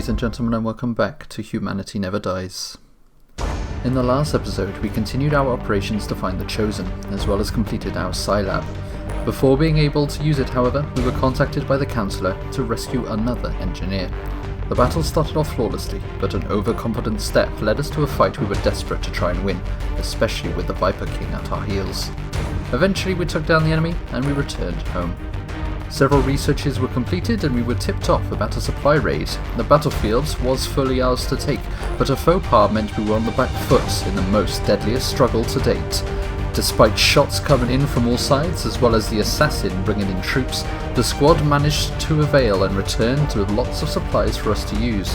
ladies and gentlemen, and welcome back to Humanity Never Dies. In the last episode, we continued our operations to find the Chosen, as well as completed our Scilab. Before being able to use it, however, we were contacted by the Councillor to rescue another engineer. The battle started off flawlessly, but an overconfident step led us to a fight we were desperate to try and win, especially with the Viper King at our heels. Eventually we took down the enemy, and we returned home. Several researches were completed and we were tipped off about a supply raid. The battlefield was fully ours to take, but a faux pas meant we were on the back foot in the most deadliest struggle to date. Despite shots coming in from all sides, as well as the assassin bringing in troops, the squad managed to avail and returned with lots of supplies for us to use.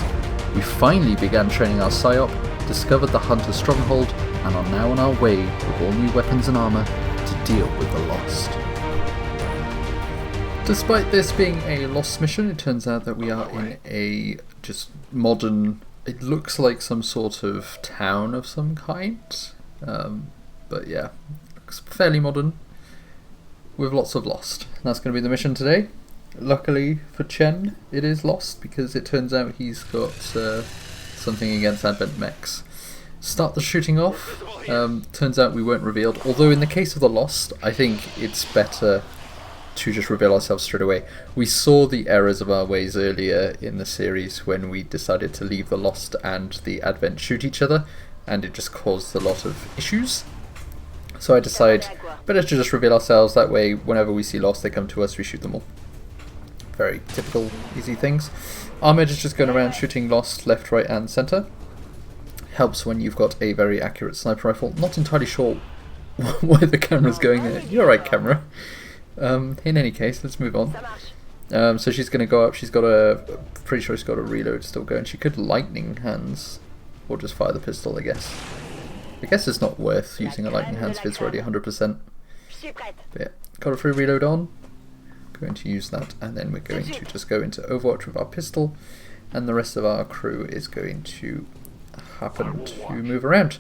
We finally began training our PSYOP, discovered the Hunter stronghold, and are now on our way with all new weapons and armour to deal with the Lost. Despite this being a Lost mission, it turns out that we are in a just modern, it looks like some sort of town of some kind, but yeah, looks fairly modern with lots of Lost. And that's going to be the mission today. Luckily for Chen, it is Lost because it turns out he's got something against Advent mechs. Start the shooting off. Turns out we weren't revealed, although in the case of the Lost, I think it's better to just reveal ourselves straight away. We saw the errors of our ways earlier in the series when we decided to leave the Lost and the Advent shoot each other, and it just caused a lot of issues. So I decided better to just reveal ourselves, that way whenever we see Lost they come to us, we shoot them all. Very typical, easy things. Ahmed is just going around shooting Lost left, right and centre. Helps when you've got a very accurate sniper rifle. Not entirely sure why the camera's going there. You're right, camera. In any case, let's move on. So she's going to go up. She's got pretty sure she's got a reload still going. She could lightning hands, or just fire the pistol, I guess. I guess it's not worth using a lightning hands if it's already 100%. But yeah, got a free reload on. Going to use that, and then we're going to just go into Overwatch with our pistol, and the rest of our crew is going to happen to move around.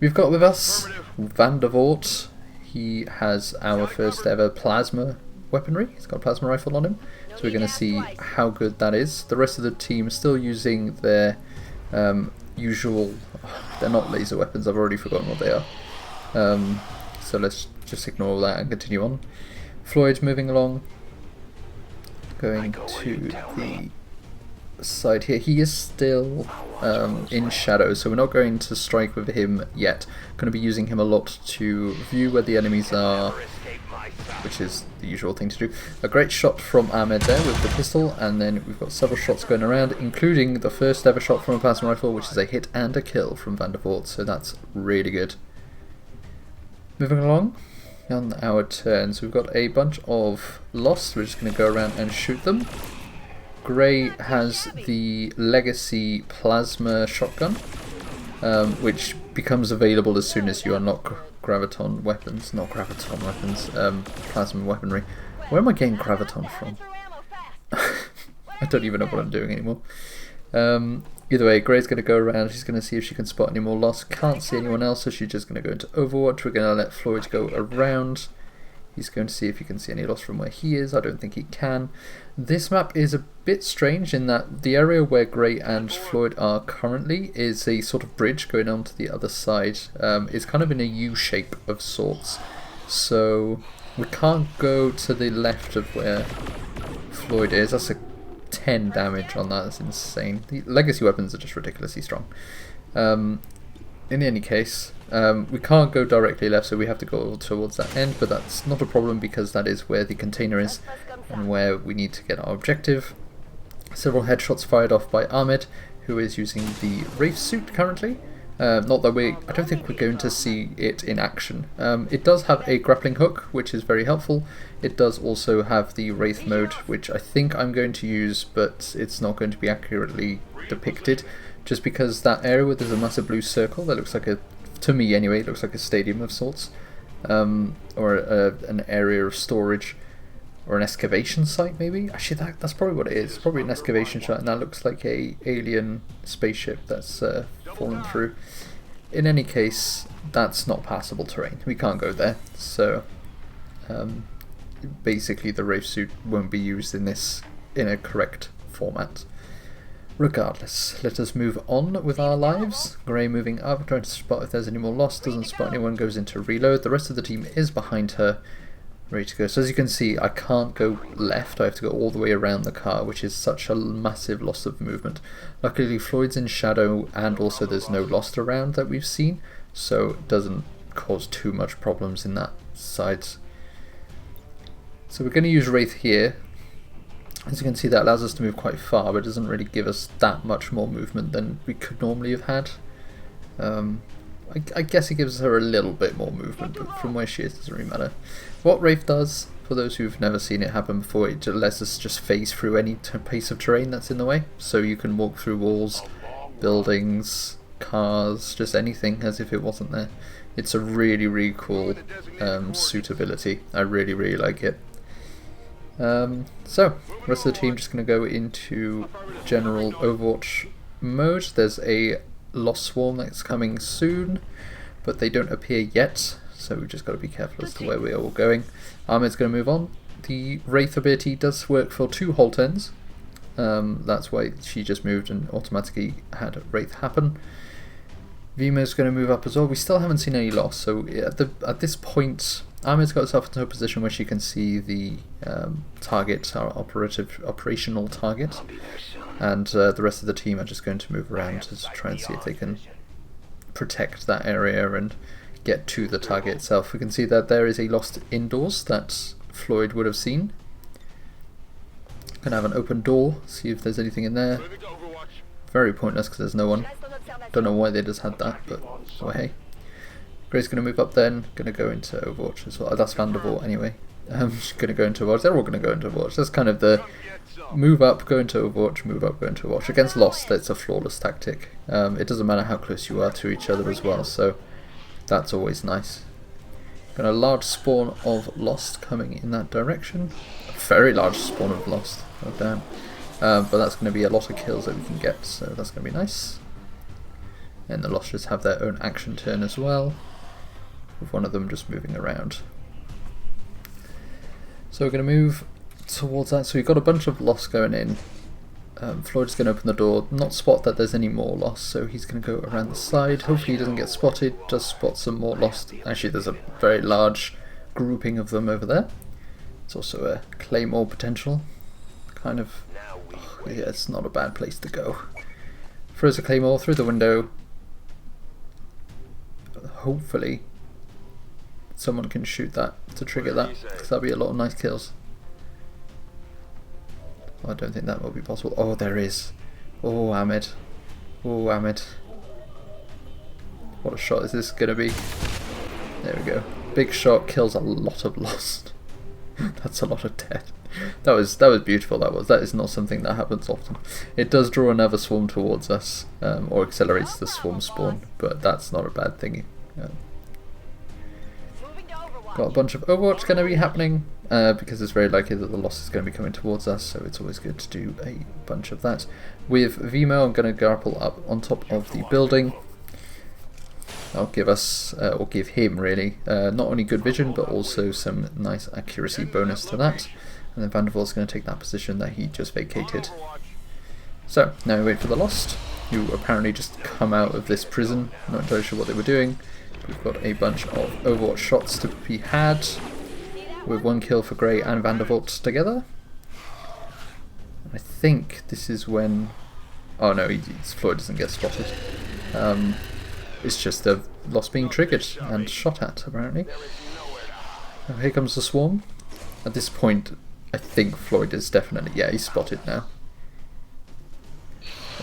We've got with us Van der Voort. He has our first ever plasma weaponry. He's got a plasma rifle on him, so we're going to see how good that is. The rest of the team are still using their usual, they're not laser weapons, I've already forgotten what they are. So let's just ignore all that and continue on. Floyd's moving along, going to the side here. He is still in shadow, so we're not going to strike with him yet. Going to be using him a lot to view where the enemies are, which is the usual thing to do. A great shot from Ahmed there with the pistol, and then we've got several shots going around, including the first ever shot from a plasma rifle, which is a hit and a kill from Van der Voort, so that's really good. Moving along on our turns, we've got a bunch of Lost. We're just going to go around and shoot them. Grey has the Legacy Plasma Shotgun, which becomes available as soon as you unlock Graviton weapons. Not Graviton weapons, Plasma weaponry. Where am I getting Graviton from? I don't even know what I'm doing anymore. Either way, Grey's going to go around, she's going to see if she can spot any more Lost. Can't see anyone else, so she's just going to go into Overwatch. We're going to let Floyd go around. He's going to see if he can see any Lost from where he is. I don't think he can. This map is a bit strange in that the area where Grey and Floyd are currently is a sort of bridge going on to the other side. It's kind of in a U shape of sorts. So we can't go to the left of where Floyd is. That's a 10 damage on that. That's insane. The legacy weapons are just ridiculously strong. In any case, we can't go directly left, so we have to go towards that end, but that's not a problem because that is where the container is and where we need to get our objective. Several headshots fired off by Ahmed, who is using the Wraith suit currently. Not that I don't think we're going to see it in action. It does have a grappling hook, which is very helpful. It does also have the Wraith mode, which I think I'm going to use, but it's not going to be accurately depicted. Just because that area where there's a massive blue circle that looks like to me anyway, it looks like a stadium of sorts, or an area of storage, or an excavation site maybe. Actually, that's probably what it is. It's probably an excavation site, and that looks like a alien spaceship that's fallen through. In any case, that's not passable terrain. We can't go there. So basically, the Wraith suit won't be used in a correct format. Regardless, let us move on with our lives. Grey moving up, trying to spot if there's any more lost, doesn't spot anyone, goes into reload. The rest of the team is behind her, ready to go. So as you can see, I can't go left, I have to go all the way around the car, which is such a massive loss of movement. Luckily Floyd's in shadow, and also there's no lost around that we've seen, so it doesn't cause too much problems in that side. So we're going to use Wraith here. As you can see, that allows us to move quite far, but it doesn't really give us that much more movement than we could normally have had. I guess it gives her a little bit more movement, but from where she is, it doesn't really matter. What Wraith does, for those who've never seen it happen before, it lets us just phase through any piece of terrain that's in the way. So you can walk through walls, buildings, cars, just anything as if it wasn't there. It's a really, really cool suitability. I really, really like it. So, the rest of the team just going to go into general Overwatch mode. There's a Lost Swarm that's coming soon, but they don't appear yet, so we've just got to be careful as to where we are all going. Ahmed's going to move on. The Wraith ability does work for 2 whole turns. That's why she just moved and automatically had Wraith happen. Vima's going to move up as well. We still haven't seen any loss, so at this point Ahmed's got herself into a position where she can see the target, our operational target, and the rest of the team are just going to move around to try and see if they can protect that area and get to the target itself. We can see that there is a lost indoors that Floyd would have seen. Gonna have an open door, see if there's anything in there. Very pointless because there's no one. Don't know why they just had that, but well, hey. Grey's going to move up then, going to go into Overwatch as well. That's Vandervoort anyway. She's going to go into Overwatch. They're all going to go into Overwatch. That's kind of the move up, go into Overwatch, move up, go into Overwatch. Against Lost, it's a flawless tactic. It doesn't matter how close you are to each other as well, so that's always nice. Got a large spawn of Lost coming in that direction. A very large spawn of Lost. Oh damn. But that's going to be a lot of kills that we can get, so that's going to be nice. And the Lost just have their own action turn as well, with one of them just moving around. So we're going to move towards that. So we've got a bunch of Lost going in. Floyd's going to open the door, not spot that there's any more Lost, so he's going to go around the side. Hopefully he doesn't get spotted, does spot some more Lost. Actually there's a very large grouping of them over there. It's also a Claymore potential. Kind of, yeah, it's not a bad place to go. Throws a Claymore through the window. Hopefully someone can shoot that to trigger that, because that'll be a lot of nice kills. I don't think that will be possible. Oh, there is. Oh, Ahmed. Oh, Ahmed. What a shot is this going to be? There we go. Big shot kills a lot of Lost. That's a lot of dead. That was beautiful. That is not something that happens often. It does draw another swarm towards us, or accelerates the swarm spawn, but that's not a bad thing. Got a bunch of Overwatch going to be happening, because it's very likely that the Lost is going to be coming towards us, so it's always good to do a bunch of that. With Vimo, I'm going to grapple up on top of the building. That'll give us, or give him really, not only good vision, but also some nice accuracy bonus to that. And then Vandervoort's going to take that position that he just vacated. So, now we wait for the Lost, who apparently just come out of this prison. I'm not entirely sure what they were doing. We've got a bunch of Overwatch shots to be had, with 1 kill for Grey and Vandervoort together. I think this is when... Oh no, Floyd doesn't get spotted. It's just the Lost being triggered and shot at, apparently. Oh, here comes the swarm. At this point, I think Floyd is definitely... Yeah, he's spotted now.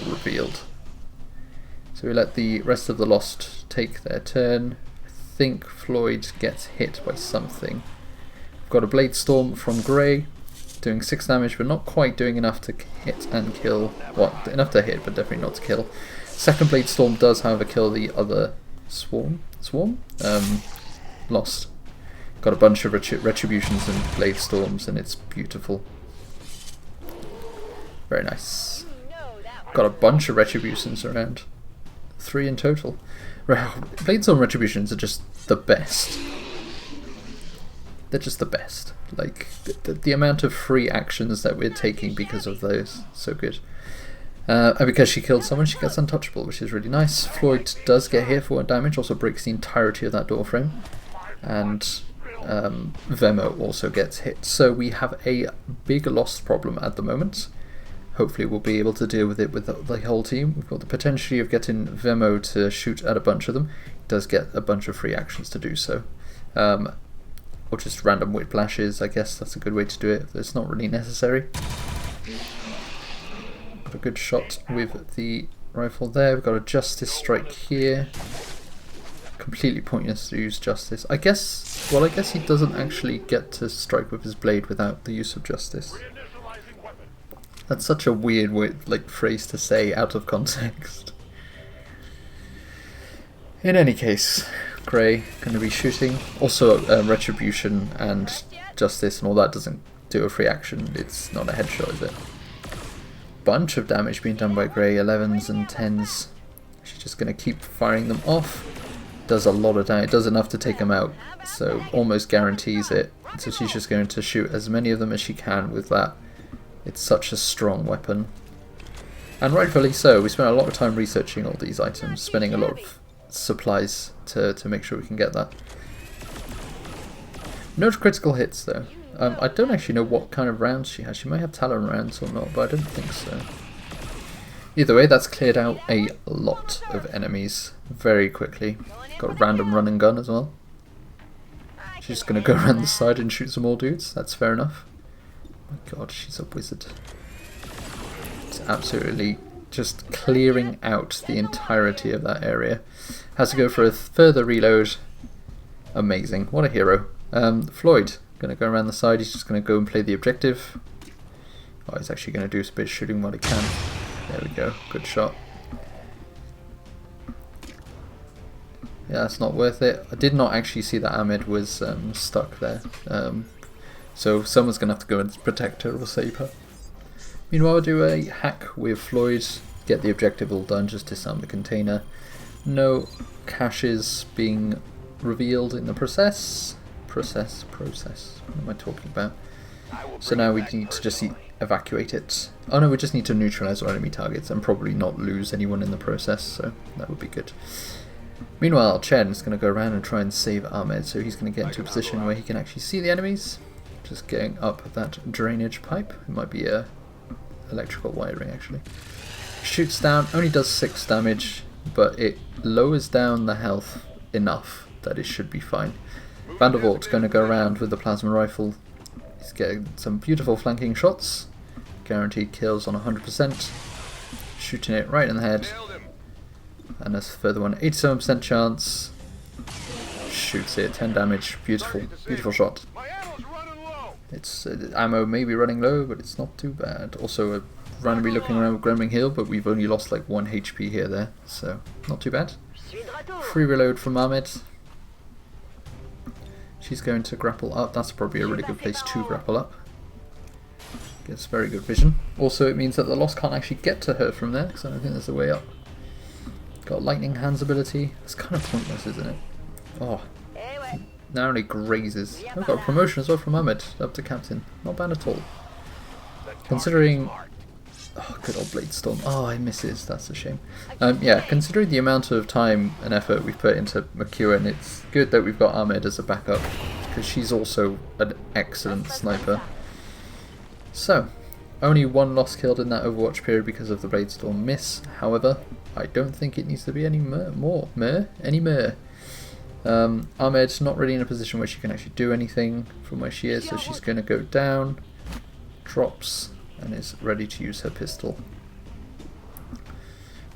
Revealed. So we let the rest of the Lost take their turn. I think Floyd gets hit by something. We've got a Blade Storm from Grey, doing 6 damage, but not quite doing enough to hit and kill. Well, enough to hit, but definitely not to kill. Second Blade Storm does, however, kill the other swarm? Lost. Got a bunch of retributions and Blade Storms, and it's beautiful. Very nice. Got a bunch of retributions around. 3 in total. Blade Storm retributions are just the best. They're just the best. Like, the amount of free actions that we're taking because of those, so good. And because she killed someone, she gets untouchable, which is really nice. Floyd does get hit for 1 damage, also breaks the entirety of that door frame. And Vemo also gets hit. So we have a big lost problem at the moment. Hopefully we'll be able to deal with it with the whole team. We've got the potential of getting Vemo to shoot at a bunch of them. He does get a bunch of free actions to do so. Or just random whiplashes, I guess that's a good way to do it. It's not really necessary. Got a good shot with the rifle there. We've got a Justice strike here. Completely pointless to use Justice. I guess he doesn't actually get to strike with his blade without the use of Justice. That's such a weird phrase to say out of context. In any case, Grey going to be shooting. Also, Retribution and Justice and all that doesn't do a free action. It's not a headshot, is it? Bunch of damage being done by Grey, 11s and 10s. She's just going to keep firing them off. Does a lot of damage, does enough to take them out, so almost guarantees it. So she's just going to shoot as many of them as she can with that. It's such a strong weapon. And rightfully so. We spent a lot of time researching all these items, spending a lot of supplies to make sure we can get that. No critical hits though. I don't actually know what kind of rounds she has. She might have Talon rounds or not, but I don't think so. Either way, that's cleared out a lot of enemies very quickly. Got a random run and gun as well. She's just going to go around the side and shoot some more dudes. That's fair enough. Oh my god, she's a wizard. It's absolutely just clearing out the entirety of that area. Has to go for a further reload. Amazing. What a hero. Floyd, going to go around the side. He's just going to go and play the objective. Oh, he's actually going to do a bit of shooting while he can. There we go. Good shot. Yeah, that's not worth it. I did not actually see that Ahmed was stuck there. So someone's going to have to go and protect her or save her. Meanwhile, we'll do a hack with Floyd. Get the objective all done. Just disarm the container. No caches being revealed in the process. Process. What am I talking about? So now we need to just evacuate it. Oh no, we just need to neutralize our enemy targets and probably not lose anyone in the process, so that would be good. Meanwhile, Chen is going to go around and try and save Ahmed, so he's going to get into a position where he can actually see the enemies. Just getting up that drainage pipe. It might be electrical wiring actually. Shoots down, only does 6 damage, but it lowers down the health enough that it should be fine. Vandervort's going to go around with the plasma rifle. He's getting some beautiful flanking shots. Guaranteed kills on 100%. Shooting it right in the head. And a further one, 87% chance. Shoots it, 10 damage. Beautiful, beautiful shot. It's ammo may be running low, but it's not too bad. Also, randomly looking around with Gremlin Hill, but we've only lost like 1 HP here there, so not too bad. Free reload from Ahmed. She's going to grapple up. That's probably a really good place to grapple up. Gets very good vision. Also, it means that the Lost can't actually get to her from there, because I don't think there's a way up. Got Lightning Hands ability. It's kind of pointless, isn't it? Oh, narrowly grazes. I've got a promotion as well from Ahmed up to captain. Not bad at all. Considering... Oh, good old Blade Storm. Oh, he misses. That's a shame. Yeah, considering the amount of time and effort we've put into McEwen, it's good that we've got Ahmed as a backup, because she's also an excellent sniper. So, only 1 loss killed in that Overwatch period because of the Blade Storm miss. However, I don't think it needs to be any more. Ahmed's not really in a position where she can actually do anything from where she is, so she's going to go down, drops, and is ready to use her pistol.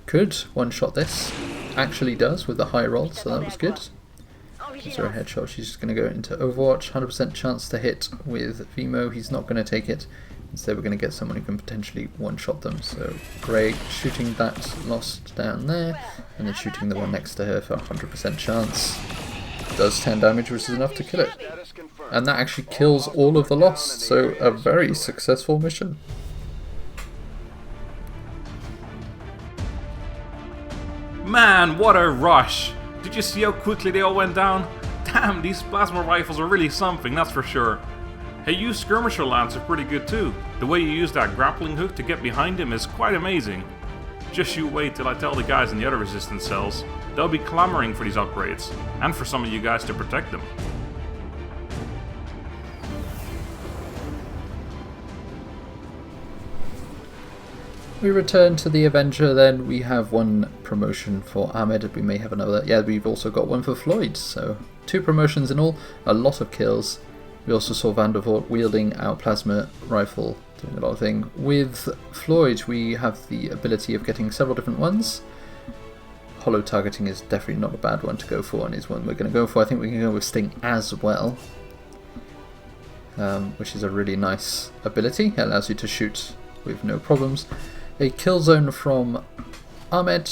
Could one-shot this. Actually does with a high roll, so that was good. Gives her a headshot. She's just going to go into Overwatch. 100% chance to hit with Vemo. He's not going to take it. Instead we're going to get someone who can potentially one-shot them. So Grey shooting that Lost down there, and then shooting the one next to her for 100% chance. Does 10 damage, which is enough to kill it. And that actually kills all of the Lost, so a very successful mission. Man, what a rush! Did you see how quickly they all went down? Damn, these plasma rifles are really something, that's for sure. Hey, you skirmisher lads are pretty good too. The way you use that grappling hook to get behind him is quite amazing. Just you wait till I tell the guys in the other resistance cells. They'll be clamoring for these upgrades, and for some of you guys to protect them. We return to the Avenger then. We have one promotion for Ahmed, we may have another. Yeah, we've also got one for Floyd, so 2 promotions in all, a lot of kills. We also saw Van der Voort wielding our plasma rifle, doing a lot of things. With Floyd, we have the ability of getting several different ones. Hollow targeting is definitely not a bad one to go for, and is one we're going to go for. I think we can go with Sting as well, which is a really nice ability. It allows you to shoot with no problems. A kill zone from Ahmed.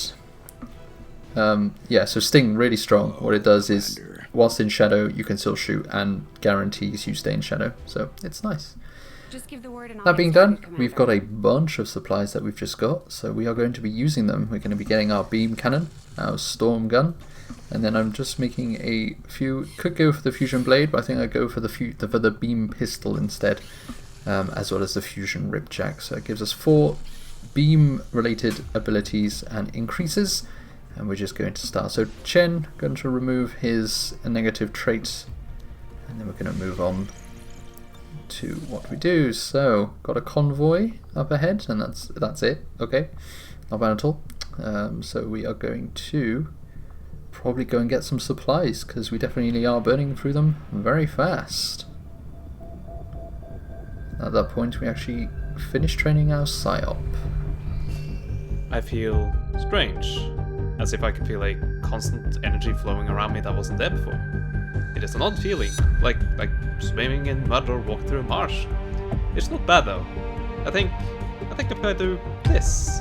Yeah, so Sting, really strong. What it does is, whilst in shadow, you can still shoot and guarantees you stay in shadow. So it's nice. Just give the word and I'll That get being started, done, we've got a bunch of supplies that we've just got. So we are going to be using them. We're going to be getting our beam cannon, our storm gun. And then I'm just making a few, could go for the fusion blade, but I think I go for the beam pistol instead. As well as the fusion ripjack. So it gives us 4 beam related abilities and increases, and we're just going to start. So Chen going to remove his negative trait, and then we're going to move on to what we do. So got a convoy up ahead, and that's it. Okay, not bad at all. So we are going to probably go and get some supplies, because we definitely are burning through them very fast. At that point, we actually finished training our PSYOP. I feel strange, as if I could feel a constant energy flowing around me that wasn't there before. It is an odd feeling, like swimming in mud or walking through a marsh. It's not bad though. I think I'm gonna do this.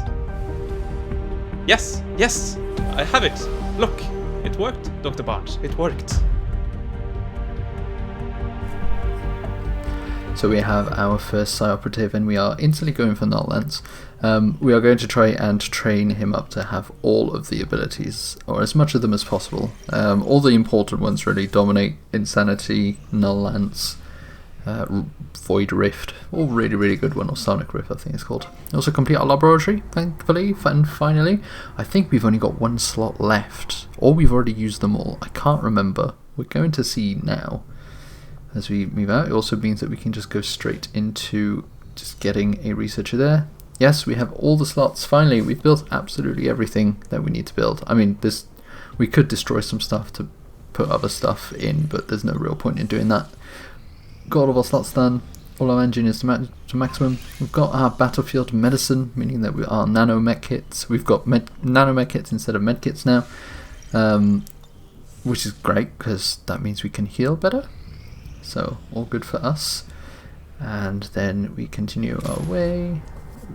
Yes, I have it. Look, it worked, Dr. Barnes. It worked. So we have our first Psi operative, and we are instantly going for Null Lance. We are going to try and train him up to have all of the abilities, or as much of them as possible. All the important ones really: Dominate, Insanity, Null Lance, Void Rift, all really good one, or Sonic Rift I think it's called. Also complete our laboratory, thankfully, and finally. I think we've only got 1 slot left, or we've already used them all. I can't remember. We're going to see now. As we move out, it also means that we can just go straight into just getting a researcher there. Yes, we have all the slots. Finally, we've built absolutely everything that we need to build. I mean, we could destroy some stuff to put other stuff in, but there's no real point in doing that. Got all of our slots done, all our engineers to maximum. We've got our battlefield medicine, meaning that we are nano med kits. We've got nano med kits instead of med kits now, which is great because that means we can heal better. So all good for us. And then we continue our way.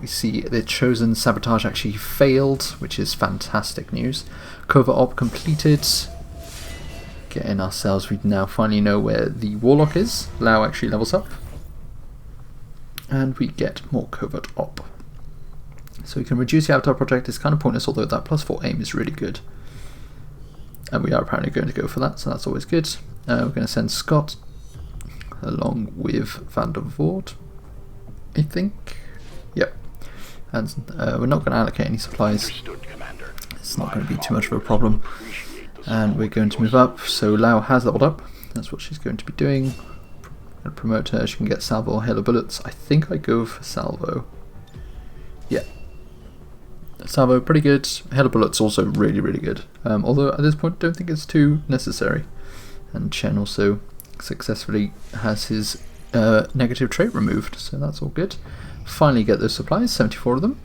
We see the chosen sabotage actually failed, which is fantastic news. Covert op completed. Getting ourselves, we now finally know where the warlock is. Lau actually levels up. And we get more covert op. So we can reduce the avatar project. It's kind of pointless, although that +4 aim is really good. And we are apparently going to go for that, so that's always good. We're going to send Scott along with Van der Voort, I think. Yep. And we're not going to allocate any supplies. It's not going to be too much of a problem. And we're going to move up. So Lau has leveled up. That's what she's going to be doing. Going to promote her. She can get salvo or hail of bullets. I think I go for salvo. Yeah. Salvo, pretty good. Hail of bullets also really good. Although at this point, I don't think it's too necessary. And Chen also successfully has his negative trait removed, so that's all good. Finally get those supplies, 74 of them.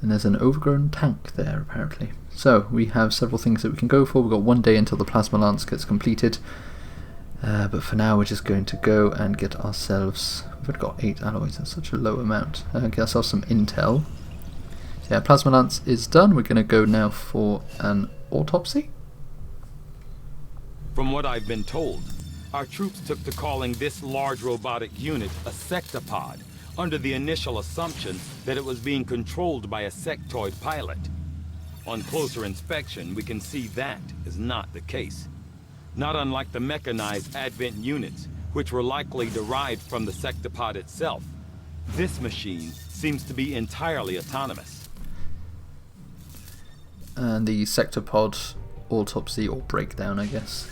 And there's an overgrown tank there apparently. So we have several things that we can go for. We've got 1 day until the plasma lance gets completed. But for now we're just going to go and get ourselves, we've got 8 alloys, that's such a low amount. Get ourselves some intel. So yeah, plasma lance is done. We're going to go now for an autopsy. From what I've been told, our troops took to calling this large robotic unit a sectopod, under the initial assumption that it was being controlled by a sectoid pilot. On closer inspection, we can see that is not the case. Not unlike the mechanized Advent units, which were likely derived from the sectopod itself. This machine seems to be entirely autonomous. And the sector pod autopsy, or breakdown I guess,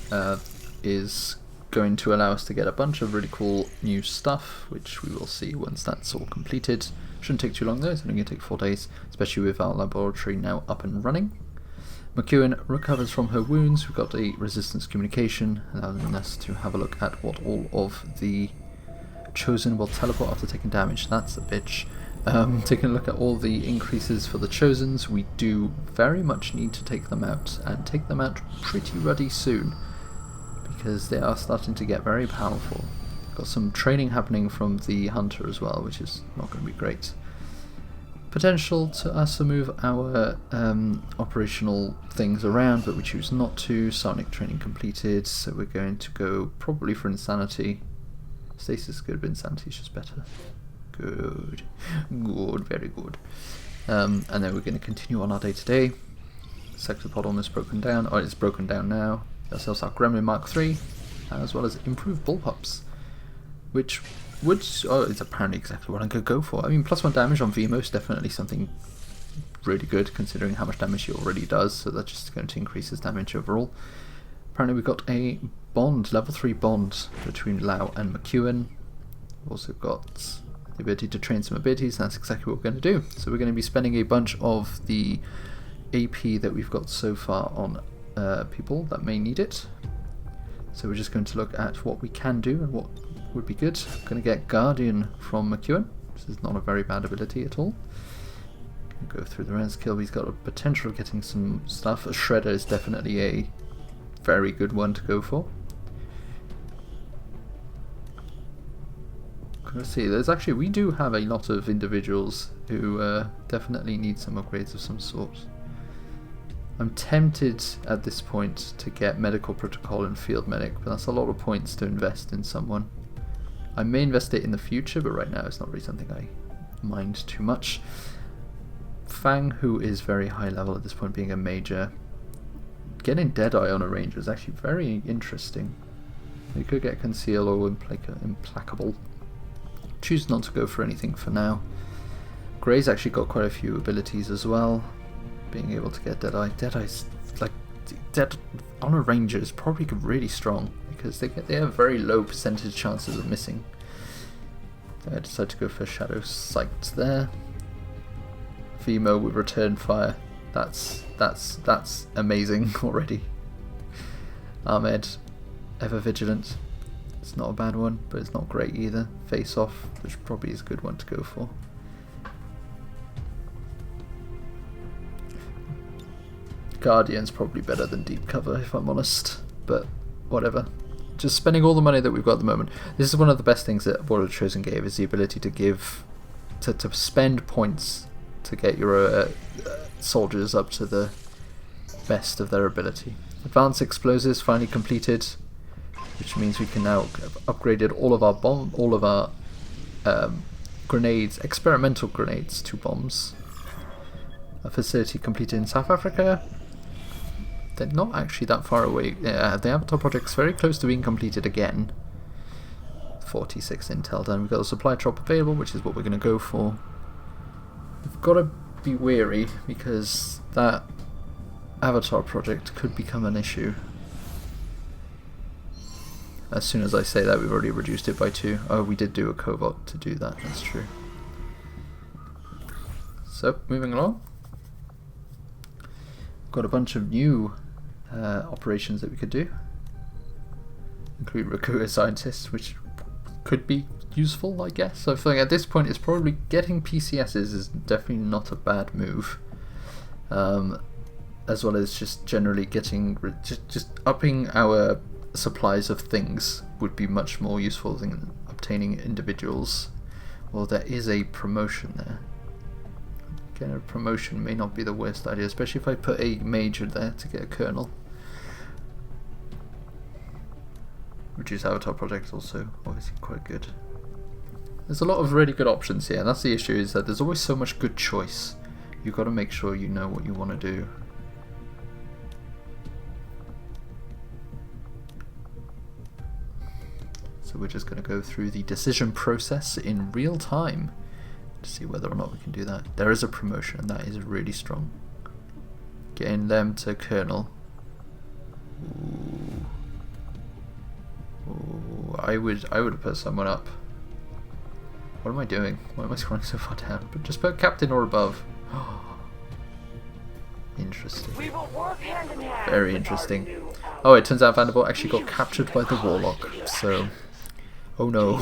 is going to allow us to get a bunch of really cool new stuff, which we will see once that's all completed. Shouldn't take too long though, it's only going to take 4 days, especially with our laboratory now up and running. McEwen recovers from her wounds. We've got a resistance communication, allowing us to have a look at what all of the Chosen will teleport after taking damage. That's a bitch. Taking a look at all the increases for the Chosens, we do very much need to take them out, and take them out pretty ruddy soon, because they are starting to get very powerful. Got some training happening from the Hunter as well, which is not going to be great. Potential to us to move our operational things around, but we choose not to. Sonic training completed, so we're going to go probably for Insanity. Stasis is good, but Insanity is just better. Good. Good, very good. And then we're going to continue on our day-to-day. Sector pod almost broken down. Oh, it's broken down now. Ourselves our Gremlin Mark III, as well as improved bullpups, which would... oh, it's apparently exactly what I'm going to go for. I mean, +1 damage on Vimo is definitely something really good, considering how much damage he already does, so that's just going to increase his damage overall. Apparently we've got a bond, level 3 bond, between Lau and McEwen. We've also got the ability to train some abilities, and that's exactly what we're going to do. So we're going to be spending a bunch of the AP that we've got so far on people that may need it. So we're just going to look at what we can do and what would be good. I'm going to get Guardian from McEwen. This is not a very bad ability at all. Go through the res kill. He's got a potential of getting some stuff. A Shredder is definitely a very good one to go for. Let's see, there's actually, we do have a lot of individuals who definitely need some upgrades of some sort. I'm tempted at this point to get Medical Protocol and Field Medic, but that's a lot of points to invest in someone. I may invest it in the future, but right now it's not really something I mind too much. Fang, who is very high level at this point, being a major. Getting Deadeye on a ranger is actually very interesting. You could get Conceal or Implacable. Choose not to go for anything for now. Grey's actually got quite a few abilities as well. Being able to get Deadeye. Deadeye's like on a ranger is probably really strong, because they have very low percentage chances of missing. So I decided to go for Shadow Sight there. Vimo with Return Fire. That's amazing already. Ahmed, Ever Vigilant. It's not a bad one, but it's not great either. Face Off, which probably is a good one to go for. Guardian's probably better than Deep Cover, if I'm honest, but whatever. Just spending all the money that we've got at the moment. This is one of the best things that Border Chosen gave, is the ability to give, to spend points to get your soldiers up to the best of their ability. Advanced Explosives finally completed, which means we can now have upgraded all of our grenades, experimental grenades, to bombs. A facility completed in South Africa. They're not actually that far away. The Avatar project's very close to being completed again. 46 intel done. We've got a supply drop available, which is what we're going to go for. We've got to be wary, because that Avatar project could become an issue. As soon as I say that, we've already reduced it by 2. Oh, we did do a covot to do that, that's true. So, moving along. Got a bunch of new operations that we could do. Include Recruiter Scientists, which could be useful, I guess. So I feel like at this point it's probably getting PCSs is definitely not a bad move. As well as just generally getting, just upping our supplies of things would be much more useful than obtaining individuals. Well, there is a promotion there. Getting a promotion may not be the worst idea, especially if I put a major there to get a colonel. Reduce Avatar project also obviously quite good. There's a lot of really good options here, and that's the issue, is that there's always so much good choice. You've got to make sure you know what you want to do. So we're just going to go through the decision process in real time to see whether or not we can do that. There is a promotion, and that is really strong. Getting them to Colonel. Ooh. Ooh, I would have put someone up. What am I doing? Why am I scrolling so far down? But just put Captain or above. Interesting. We will work hand in hand. Very interesting. Oh, it turns out Vanderbilt actually got captured by the Warlock, so... Oh no.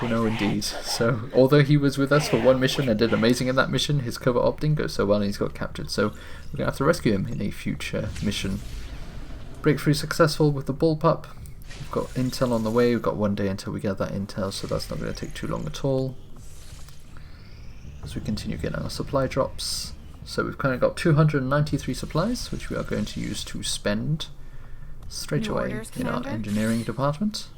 Oh no indeed. So, although he was with us for one mission and did amazing in that mission, his cover op didn't go so well and he's got captured, so we're going to have to rescue him in a future mission. Breakthrough successful with the bullpup. We've got intel on the way, we've got 1 day until we get that intel, so that's not going to take too long at all. As we continue getting our supply drops. So we've kind of got 293 supplies, which we are going to use to spend straight New away orders, in our Commander? engineering department.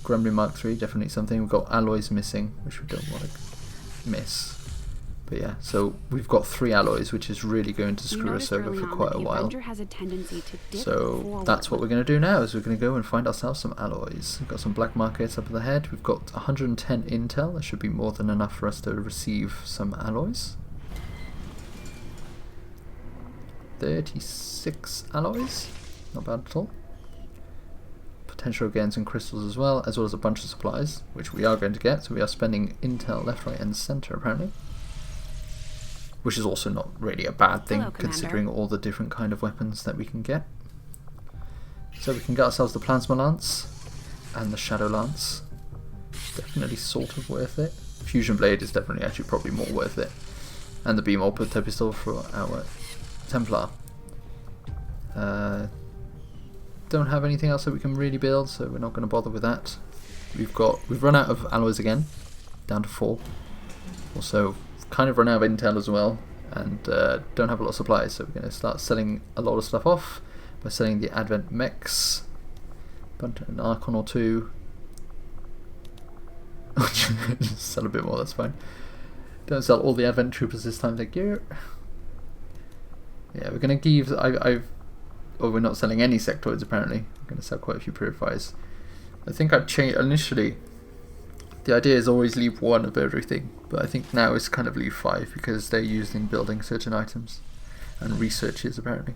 Gremlin Mark III, definitely something. We've got alloys missing, which we don't want to miss. But yeah, so we've got 3 alloys, which is really going to We screw us noticed over early for on quite that a the while. Avenger has a tendency to dip So forward. that's what we're going to do now, is we're going to go and find ourselves some alloys. We've got some black markets up at the head. We've got 110 intel. That should be more than enough for us to receive some alloys. 36 alloys. Not bad at all. Potential gains and crystals as well as a bunch of supplies, which we are going to get. So we are spending intel left, right and center apparently. Which is also not really a bad thing, Hello, Commander. considering all the different kind of weapons that we can get. So we can get ourselves the Plasma Lance and the Shadow Lance. Definitely sort of worth it. Fusion Blade is definitely actually probably more worth it. And the Beam Orbitor Pistol for our Templar. Don't have anything else that we can really build, so we're not going to bother with that. We've run out of alloys again, down to 4. Also, kind of run out of intel as well, and don't have a lot of supplies, so we're going to start selling a lot of stuff off by selling the Advent mechs, an Archon or 2. Just sell a bit more, that's fine. Don't sell all the Advent troopers this time, thank you. Yeah, we're going to give... we're not selling any sectoids apparently. We're going to sell quite a few purifiers. I think I'd change... Initially, the idea is always leave 1 of everything, but I think now it's kind of leave 5 because they're used in building certain items and researches apparently.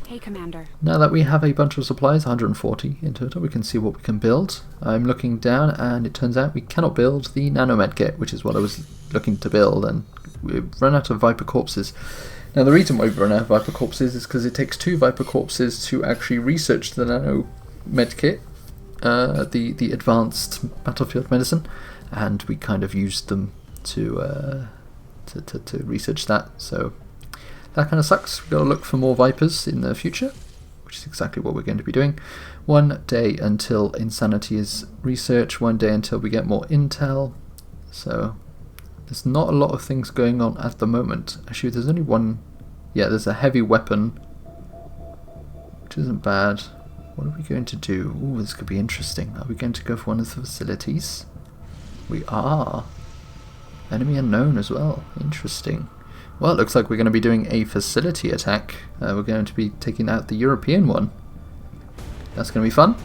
Hey, Commander. Now that we have a bunch of supplies, 140 in total, we can see what we can build. I'm looking down and it turns out we cannot build the nanomed kit, which is what I was looking to build, and we've run out of Viper corpses. Now the reason why we've run out of Viper corpses is because it takes 2 Viper corpses to actually research the nanomed kit, the advanced battlefield medicine, and we kind of used them to research that, so that kind of sucks. We've got to look for more Vipers in the future, which is exactly what we're going to be doing. 1 day until Insanity is researched, 1 day until we get more intel, so there's not a lot of things going on at the moment. Actually, there's only one. Yeah, there's a heavy weapon, which isn't bad. What are we going to do? Ooh, this could be interesting. Are we going to go for one of the facilities? We are. Enemy unknown as well. Interesting. Well, it looks like we're going to be doing a facility attack. We're going to be taking out the European one. That's going to be fun.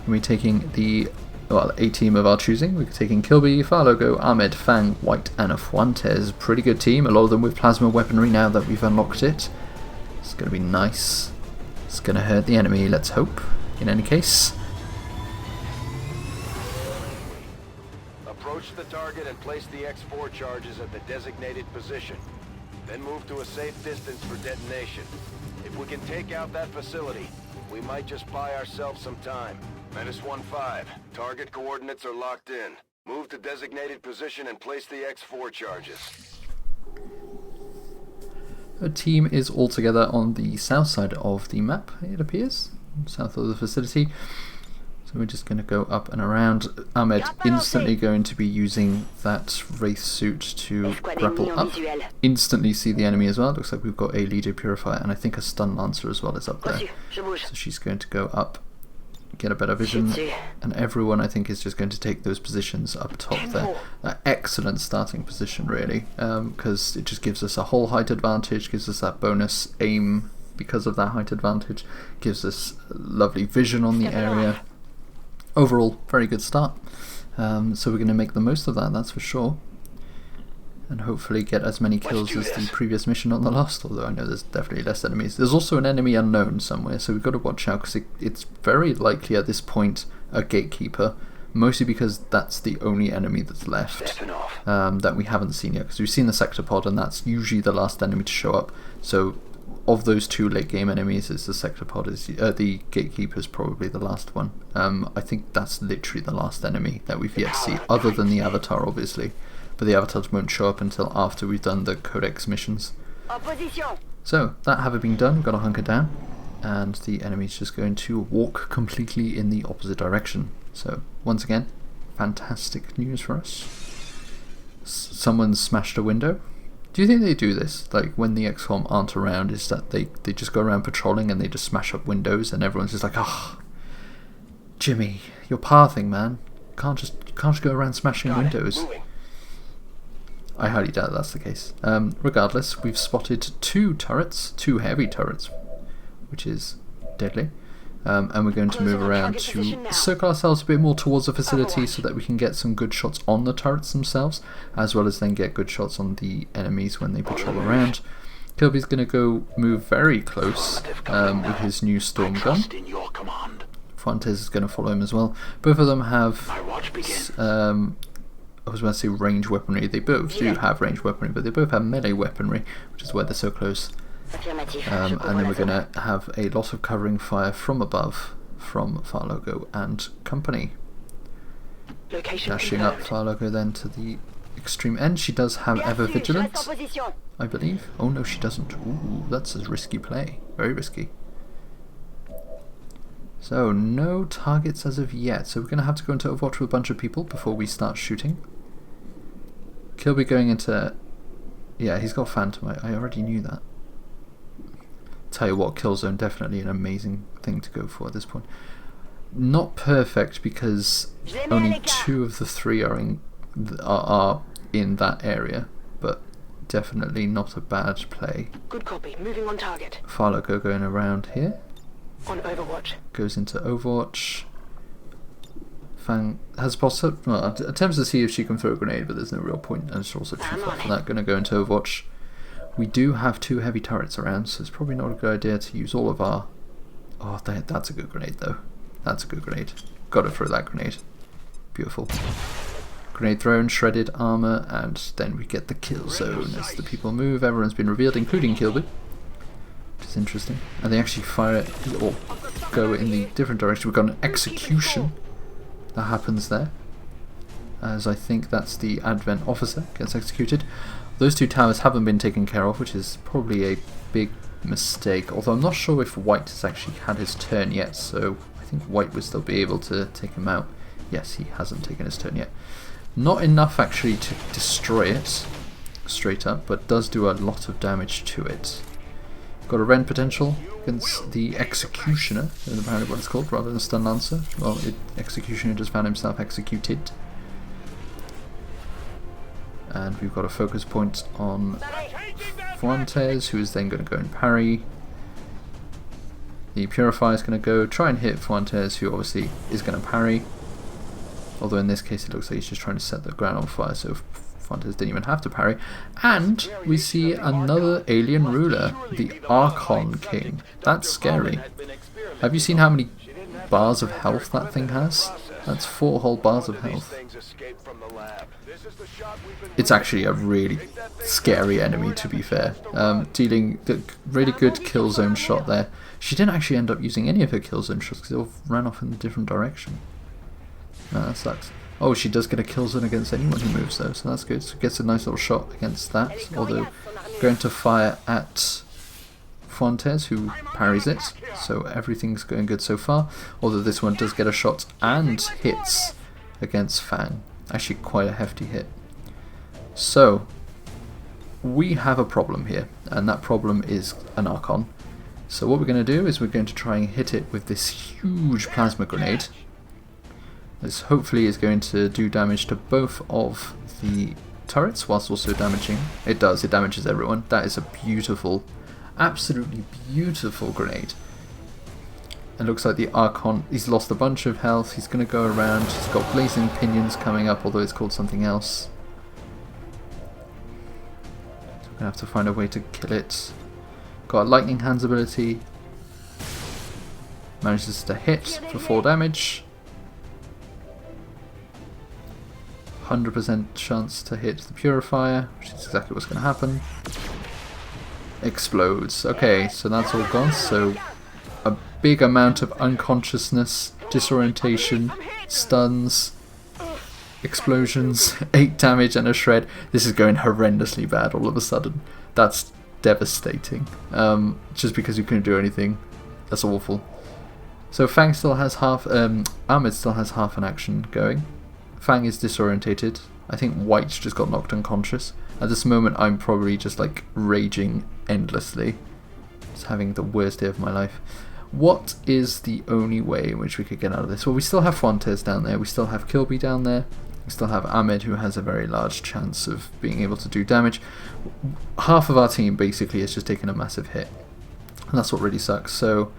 We're taking a team of our choosing. We're taking Kilby, Farlogo, Ahmed, Fang, White, and Fuentes. Pretty good team. A lot of them with plasma weaponry now that we've unlocked it. It's going to be nice. It's going to hurt the enemy, let's hope. In any case. Approach the target and place the X4 charges at the designated position. Then move to a safe distance for detonation. If we can take out that facility, we might just buy ourselves some time. Menace 1-5. Target coordinates are locked in. Move to designated position and place the X4 charges. A team is all together on the south side of the map, it appears. South of the facility. So we're just going to go up and around. Ahmed instantly going to be using that Wraith suit to grapple up. Instantly see the enemy as well. Looks like we've got a Leader Purifier and I think a Stun Lancer as well is up there. So she's going to go up, get a better vision, and everyone I think is just going to take those positions up top there. An excellent starting position really, because it just gives us a whole height advantage, gives us that bonus aim because of that height advantage, gives us lovely vision on the area. overall, very good start. So we're going to make the most of that, that's for sure. And hopefully get as many kills as the previous mission on the last, although I know there's definitely less enemies. There's also an enemy unknown somewhere, so we've got to watch out, because it's very likely at this point a gatekeeper, mostly because that's the only enemy that's left that we haven't seen yet, because we've seen the sector pod and that's usually the last enemy to show up. So of those two late game enemies, it's the sector pod, the gatekeeper is probably the last one. I think that's literally the last enemy that we've yet to see, other than the avatar obviously. But the avatars won't show up until after we've done the codex missions. So, that having been done, we've got to hunker down, and the enemy's just going to walk completely in the opposite direction. So, once again, fantastic news for us. Someone's smashed a window. Do you think they do this? Like, when the Xcom aren't around, is that they just go around patrolling and they just smash up windows and everyone's just like, ah, Jimmy, you're pathing, man. Can't just go around smashing windows. I highly doubt that's the case. Regardless, we've spotted two heavy turrets, which is deadly. And we're going to move around to circle ourselves a bit more towards the facility so that we can get some good shots on the turrets themselves, as well as then get good shots on the enemies when they patrol around. Kilby's going to go move very close with his new storm gun. Fuentes is going to follow him as well. Both of them have I was about to say range weaponry. They both do have range weaponry, but they both have melee weaponry, which is why they're so close. And then we're going to have a lot of covering fire from above from Farlogo and company. Dashing up Farlogo then to the extreme end. She does have ever vigilance, I believe. Oh no, she doesn't. Ooh, that's a risky play. Very risky. So, no targets as of yet. So we're going to have to go into Overwatch with a bunch of people before we start shooting. Kilby going into... Yeah, he's got Phantom. I already knew that. Tell you what, Killzone, definitely an amazing thing to go for at this point. Not perfect because only 2 of the 3 are in that area, but definitely not a bad play. Good copy. Moving on target. Farlogo going around here. On Overwatch. Goes into Overwatch. Fang has attempts to see if she can throw a grenade, but there's no real point, and it's also too far for that. Going to go into Overwatch. We do have 2 heavy turrets around, so it's probably not a good idea to use all of our... Oh, that's a good grenade though. That's a good grenade. Got to throw that grenade. Beautiful. Grenade thrown, shredded armor, and then we get the kill zone as the people move. Everyone's been revealed, including Kilby, which is interesting. And they actually fire it or go in the different direction. We've got an execution that happens there, as I think that's the Advent officer gets executed. Those 2 towers haven't been taken care of, which is probably a big mistake, although I'm not sure if White has actually had his turn yet, so I think White would still be able to take him out. Yes, he hasn't taken his turn yet. Not enough actually to destroy it straight up, but does do a lot of damage to it. Got a rend potential against the Executioner, is apparently what it's called, rather than Stun Lancer. Well, Executioner just found himself executed. And we've got a focus point on Fuentes, who is then going to go and parry. The Purifier is going to go try and hit Fuentes, who obviously is going to parry. Although in this case it looks like he's just trying to set the ground on fire, so Fuentes didn't even have to parry. And we see another alien ruler, the Archon King. That's scary. Have you seen how many bars of health that thing has? That's 4 whole bars of health. It's actually a really scary enemy, to be fair. Dealing the really good kill zone shot there. She didn't actually end up using any of her kill zone shots because they all ran off in a different direction. That sucks. Oh, she does get a kill zone against anyone who moves though, so that's good. So gets a nice little shot against that, although going to fire at Fuentes, who parries it, so everything's going good so far. Although this one does get a shot and hits against Fang. Actually quite a hefty hit. So, we have a problem here, and that problem is an Archon. So what we're going to do is we're going to try and hit it with this huge plasma grenade. This hopefully is going to do damage to both of the turrets, whilst also damaging... It does, it damages everyone. That is a beautiful, absolutely beautiful grenade. It looks like the Archon, he's lost a bunch of health. He's going to go around. He's got blazing pinions coming up, although it's called something else. So we're going to have to find a way to kill it. Got a lightning hands ability. Manages to hit for 4 damage. 100% chance to hit the purifier, which is exactly what's going to happen. Explodes. Okay, so that's all gone. So a big amount of unconsciousness, disorientation, stuns, explosions, 8 damage and a shred. This is going horrendously bad all of a sudden. That's devastating. Just because you couldn't do anything. That's awful. So Fang still has half, Ahmed still has half an action going. Fang is disorientated. I think White just got knocked unconscious. At this moment I'm probably just like raging endlessly. Just having the worst day of my life. What is the only way in which we could get out of this? Well, we still have Fuentes down there. We still have Kilby down there. We still have Ahmed, who has a very large chance of being able to do damage. Half of our team basically has just taken a massive hit. And that's what really sucks. So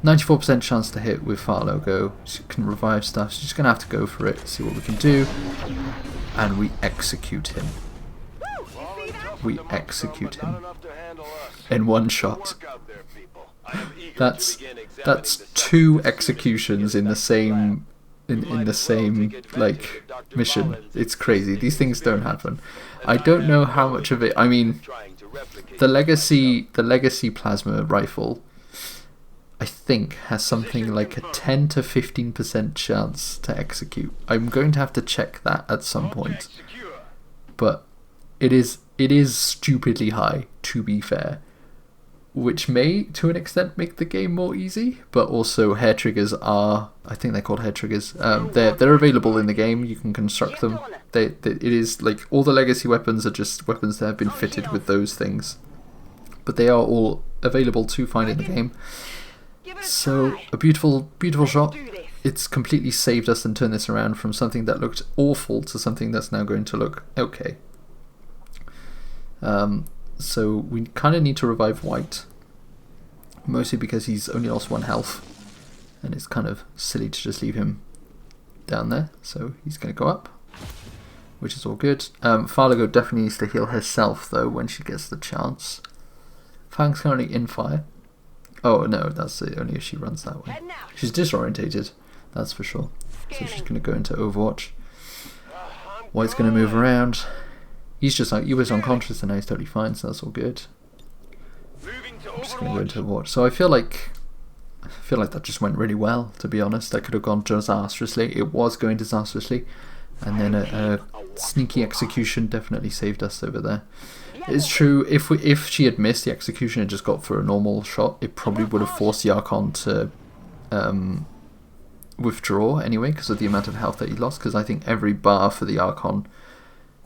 94% chance to hit with Farlow Go. She can revive stuff. She's just going to have to go for it, see what we can do. And we execute him. We execute him. In one shot. That's 2 executions in the same in the same like mission. It's crazy. These things don't happen. I don't know how much of it. I mean, the legacy plasma rifle, I think, has something like a 10 to 15% chance to execute. I'm going to have to check that at some point. But it is stupidly high, to be fair. Which may, to an extent, make the game more easy, but also hair triggers are, I think they're called hair triggers. They're available in the game. You can construct them. It is like all the legacy weapons are just weapons that have been fitted with those things, but they are all available to find in the game. So a beautiful, beautiful shot. It's completely saved us and turned this around from something that looked awful to something that's now going to look okay. So we kind of need to revive White, mostly because he's only lost 1 health, and it's kind of silly to just leave him down there. So he's going to go up, which is all good. Farlago definitely needs to heal herself though when she gets the chance. Fang's currently in fire. Oh no, that's only if she runs that way. She's disorientated, that's for sure. So she's going to go into Overwatch. White's going to move around. He's just like, he was unconscious and now he's totally fine, so that's all good. I'm just going to go into Overwatch. So I feel like that just went really well, to be honest. That could have gone disastrously. It was going disastrously. And then a sneaky execution definitely saved us over there. It's true, if she had missed the execution and just got for a normal shot, it probably would have forced the Archon to withdraw anyway, because of the amount of health that he lost. Because I think every bar for the Archon,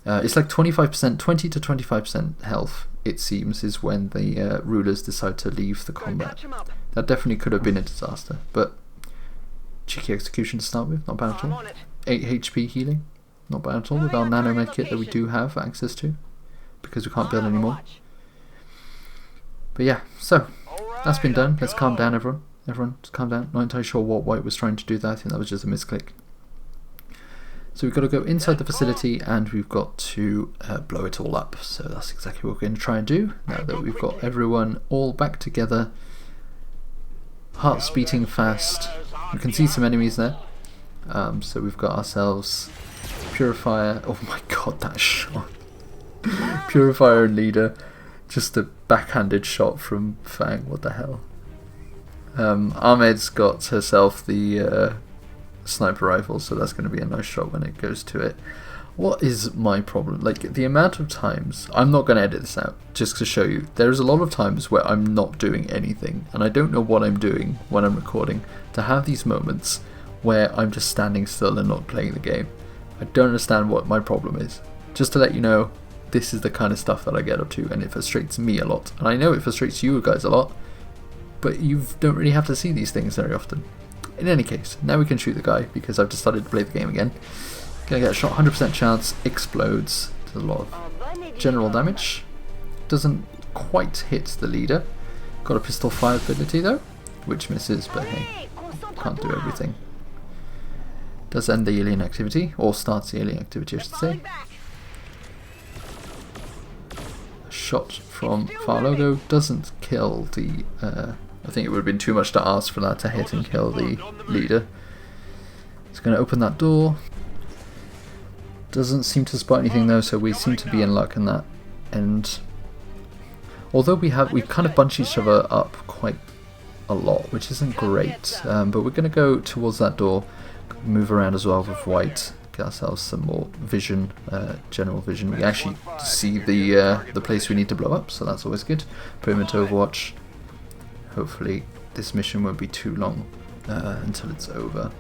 it's like 25%, 20 to 25% health, it seems, is when the rulers decide to leave the combat. That definitely could have been a disaster, but cheeky execution to start with, not bad at all. 8 HP healing, not bad at all, with our nano med kit that we do have access to, because we can't build anymore. But yeah, so that's been done. Let's calm down, everyone. Everyone, just calm down. Not entirely sure what White was trying to do there. I think that was just a misclick. So we've got to go inside the facility and we've got to blow it all up. So that's exactly what we're going to try and do now that we've got everyone all back together. Hearts beating fast. You can see some enemies there. So we've got ourselves Purifier. Oh my god, that shot. Purifier and Leader. Just a backhanded shot from Fang. What the hell? Ahmed's got herself the sniper rifle, so that's going to be a nice shot when it goes to it. What is my problem? Like, the amount of times, I'm not going to edit this out just to show you, there's a lot of times where I'm not doing anything and I don't know what I'm doing when I'm recording, to have these moments where I'm just standing still and not playing the game. I don't understand what my problem is. Just to let you know, this is the kind of stuff that I get up to, and it frustrates me a lot, and I know it frustrates you guys a lot, but you don't really have to see these things very often. In any case, now we can shoot the guy because I've decided to play the game again. Gonna get a shot, 100% chance, explodes, does a lot of general damage. Doesn't quite hit the leader. Got a pistol fire ability though, which misses, but hey, can't do everything. Does end the alien activity, or starts the alien activity I should say. A shot from Far Logo doesn't kill the... I think it would have been too much to ask for that to hit and kill the leader. It's going to open that door. Doesn't seem to spot anything though, so we seem to be in luck in that. And although we've kind of bunched each other up quite a lot, which isn't great, but we're going to go towards that door, move around as well with white, get ourselves some more vision, general vision. We actually see the place we need to blow up, so that's always good. Put him into Overwatch. Hopefully this mission won't be too long until it's over.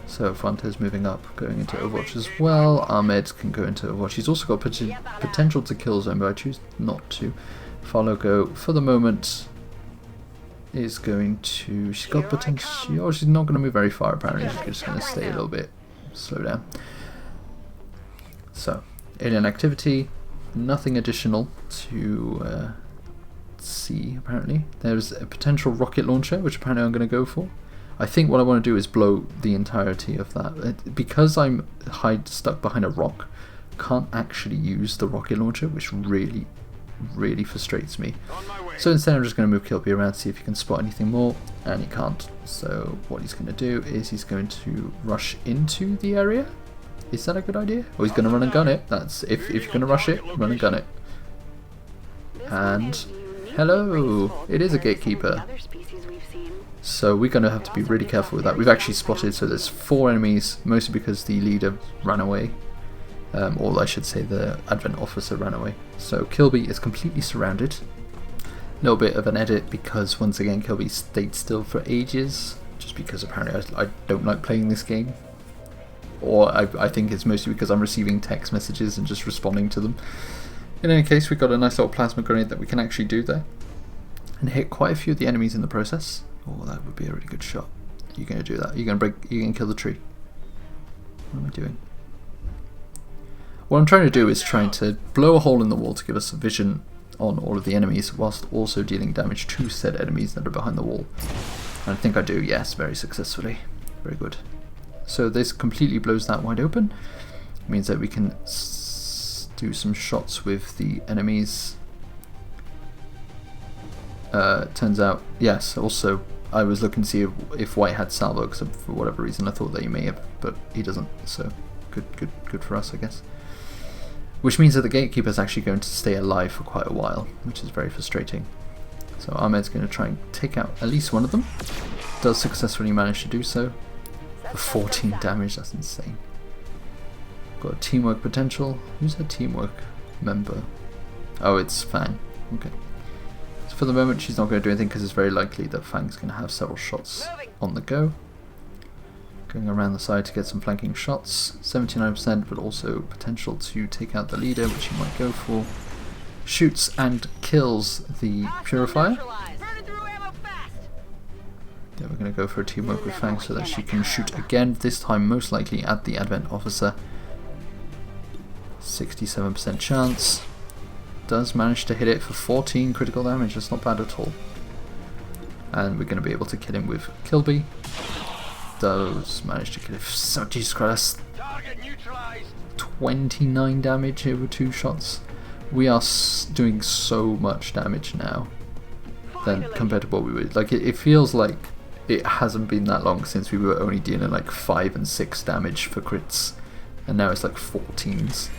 So Fante's moving up, going into Overwatch as well. Ahmed can go into Overwatch. He's also got potential to kill zone, but I choose not to. Follow Go for the moment is going to... She's got potential... Oh, she's not going to move very far apparently. She's just going to stay a little bit, slow down. So, alien activity. Nothing additional to see apparently. There's a potential rocket launcher, which apparently I'm going to go for. I think what I want to do is blow the entirety of that. Because I'm stuck behind a rock, can't actually use the rocket launcher, which really frustrates me. So instead I'm just going to move Kilby around, see if he can spot anything more, and he can't. So what he's going to do is he's going to rush into the area. Is that a good idea? Or he's going to run and gun it. That's if you're going to rush it, run and gun it. And hello, it is a gatekeeper. So we're going to have to be really careful with that. We've actually spotted, so there's 4 enemies, mostly because the leader ran away. Or I should say the Advent officer ran away. So Kilby is completely surrounded. A little bit of an edit because once again Kilby stayed still for ages. Just because apparently I don't like playing this game. Or I think it's mostly because I'm receiving text messages and just responding to them. In any case, we've got a nice little plasma grenade that we can actually do there. And hit quite a few of the enemies in the process. Oh, that would be a really good shot. You're going to do that. You're going to kill the tree. What am I doing? What I'm trying to do is trying to blow a hole in the wall to give us vision on all of the enemies, whilst also dealing damage to said enemies that are behind the wall. And I think I do, yes, very successfully. Very good. So this completely blows that wide open. It means that we can do some shots with the enemies. Turns out, yes, also I was looking to see if White had salvo, because for whatever reason I thought that he may have, but he doesn't, so good for us, I guess. Which means that the gatekeeper is actually going to stay alive for quite a while, which is very frustrating. So Ahmed's going to try and take out at least one of them. Does successfully manage to do so. For 14 damage, that's insane. Got a teamwork potential. Who's a teamwork member? Oh, it's Fang. Okay. So for the moment she's not going to do anything because it's very likely that Fang's going to have several shots on the go. Going around the side to get some flanking shots. 79%, but also potential to take out the leader, which he might go for. Shoots and kills the Purifier. Then we're going to go for a teamwork with Fang so that she can shoot again, this time most likely at the Advent Officer. 67% chance. Does manage to hit it for 14 critical damage, that's not bad at all. And we're going to be able to kill him with Kilby. Does manage to kill him. So, Jesus Christ, 29 damage over 2 shots. We are doing so much damage now than compared to what we would. Like, it feels like it hasn't been that long since we were only dealing like 5 and 6 damage for crits, and now it's like 14s.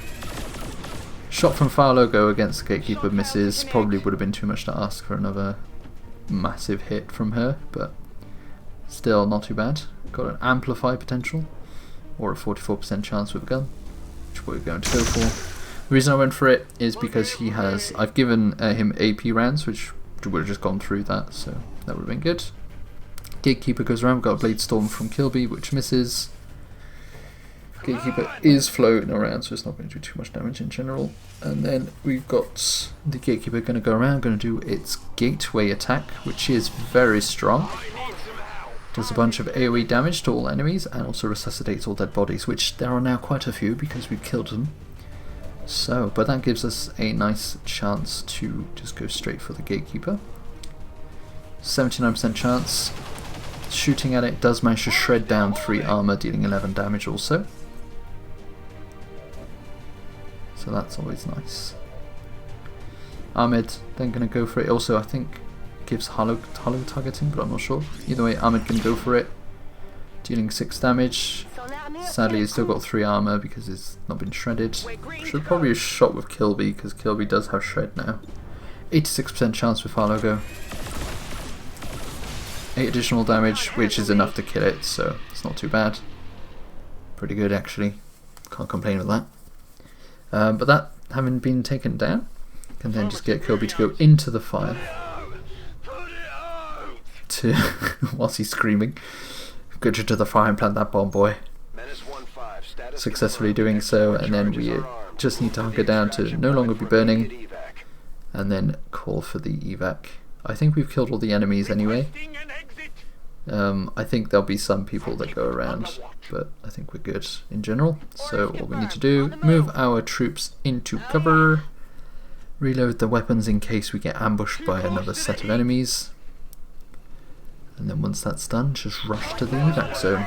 Shot from Fire Logo against the Gatekeeper misses. Probably would have been too much to ask for another massive hit from her, but still not too bad. Got an Amplify potential, or a 44% chance with a gun, which we're going to go for. The reason I went for it is because he has... I've given him AP rounds, which would have just gone through that, so that would have been good. Gatekeeper goes around. We've got a Blade Storm from Kilby, which misses. Gatekeeper is floating around, so it's not going to do too much damage in general. And then we've got the Gatekeeper going to go around, going to do its Gateway attack, which is very strong. Does a bunch of AoE damage to all enemies, and also resuscitates all dead bodies, which there are now quite a few because we've killed them. So, but that gives us a nice chance to just go straight for the Gatekeeper. 79% chance. Shooting at it does manage to shred down 3 armor, dealing 11 damage also. So that's always nice. Ahmed then going to go for it. Also, I think gives hollow targeting, but I'm not sure. Either way, Ahmed can go for it, dealing 6 damage. Sadly, he's still got 3 armor because it's not been shredded. Should probably have shot with Kilby because Kilby does have shred now. 86% chance with Harlow go. 8 additional damage, which is enough to kill it, so it's not too bad. Pretty good actually. Can't complain with that. But that having been taken down, can then just get Kilby to go into the fire. Whilst he's screaming. Go to the fire and plant that bomb, boy. Successfully doing so, and then we just need to hunker down to no longer be burning, and then call for the evac. I think we've killed all the enemies anyway. I think there'll be some people that go around, but I think we're good in general. So what we need to do, move our troops into cover, reload the weapons in case we get ambushed by another set of enemies, and then once that's done, just rush to the evac zone.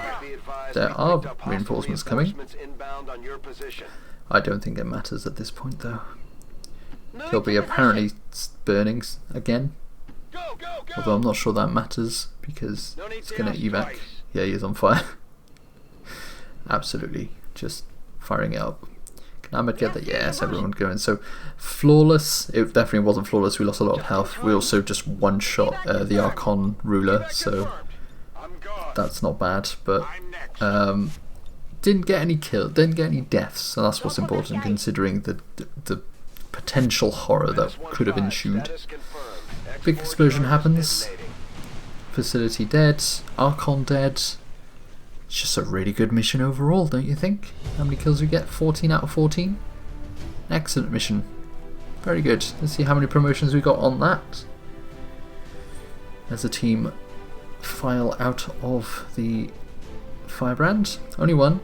There are reinforcements coming. I don't think it matters at this point though. Kilby apparently burning again, although I'm not sure that matters because it's going to evac. Yeah, he is on fire. Absolutely, just firing it up. Can Ahmed get that? Yes, everyone going. So flawless. It definitely wasn't flawless. We lost a lot of health. We also just one-shot the Archon ruler, so that's not bad. But didn't get any kills, didn't get any deaths, so that's what's important considering the potential horror that could have ensued. Big explosion happens. Facility dead. Archon dead. It's just a really good mission overall, don't you think? How many kills we get? 14 out of 14? Excellent mission. Very good. Let's see how many promotions we got on that. As a team file out of the firebrand. Only one.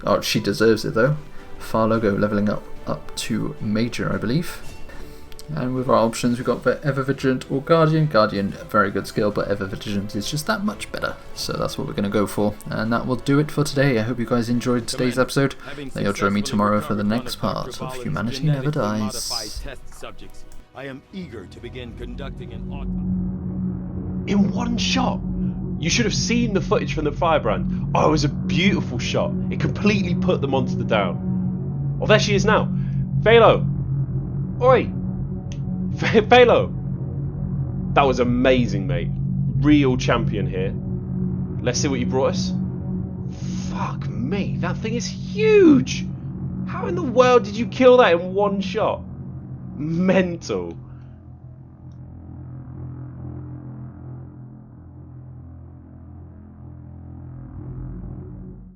Oh, she deserves it though. Far logo leveling up to Major, I believe. And with our options, we've got Ever Vigilant or Guardian. Guardian, very good skill, but Ever Vigilant is just that much better. So that's what we're going to go for. And that will do it for today. I hope you guys enjoyed today's episode. Then you'll join me tomorrow for the next part of Humanity Never Dies. I am eager to begin conducting an in one shot. You should have seen the footage from the firebrand. Oh, it was a beautiful shot. It completely put the monster down. Oh, there she is now. Phalo! Oi! Phalo! That was amazing, mate. Real champion here. Let's see what you brought us. Fuck me, that thing is huge! How in the world did you kill that in one shot? Mental.